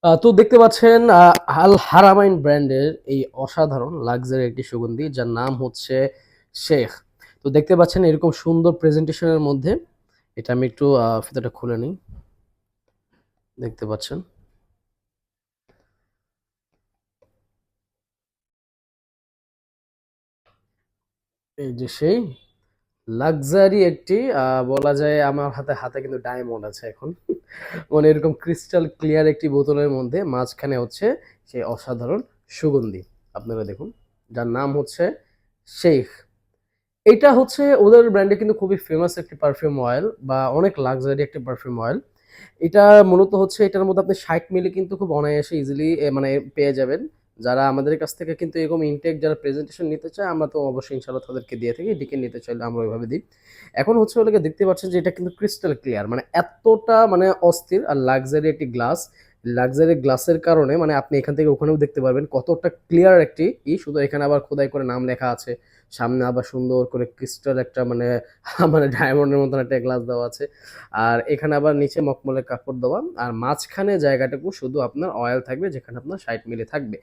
তো দেখতে পাচ্ছেন আল হারামাইন ব্র্যান্ডের এই অসাধারণ লাক্সারি একটি সুগন্ধি যার নাম হচ্ছে শেখ। তো দেখতে পাচ্ছেন এরকম সুন্দর প্রেজেন্টেশনের মধ্যে এটা আমি একটু ফিতাটা খুলে নিই। দেখতে পাচ্ছেন এই যে সেই লাক্সারি একটি বলা যায় আমার হাতে হাতে কিন্তু ডায়মন্ড আছে এখন। মানে এরকম ক্রিস্টাল ক্লিয়ার একটি বোতলের মধ্যে মাঝখানে হচ্ছে সেই অসাধারণ সুগন্ধি। আপনারা দেখুন, যার নাম হচ্ছে শেখ। এইটা হচ্ছে ওদের ব্র্যান্ডে কিন্তু খুবই ফেমাস একটি পারফিউম অয়েল বা অনেক লাক্সারি একটি পারফিউম অয়েল। এটা মূলত হচ্ছে এটার মধ্যে আপনি ৬০ মিলি কিন্তু খুব অনায়াসে ইজিলি মানে পেয়ে যাবেন। যারা আমাদের কাছ থেকে কিন্তু এরকম ইনটেক যারা প্রেজেন্টেশন নিতে চায় আমরা তো অবশ্যই ইনশাআল্লাহ তাদেরকে দিয়ে থাকি। ডিকে নিতে চাইলে আমরা ওইভাবে দিই। এখন হচ্ছে হলো গিয়ে দেখতে পাচ্ছেন যে এটা কিন্তু ক্রিস্টাল ক্লিয়ার, মানে এতটা মানে অস্থির আর লাক্সারি একটি গ্লাস। লাক্সারি গ্লাসের কারণে মানে আপনি এখান থেকে ওখানেও দেখতে পারবেন কতটা ক্লিয়ার একটি শুধু এখানে আবার খোদাই করে নাম লেখা আছে। সামনে আবার সুন্দর করে ক্রিস্টাল একটা মানে মানে ডায়মন্ডের মতন একটা গ্লাস দেওয়া আছে। আর এখানে আবার নিচে মখমলের কাপড় দেওয়া। আর মাঝখানে জায়গাটুকু শুধু আপনার অয়েল থাকবে যেখানে আপনার ৬০ মিলি থাকবে।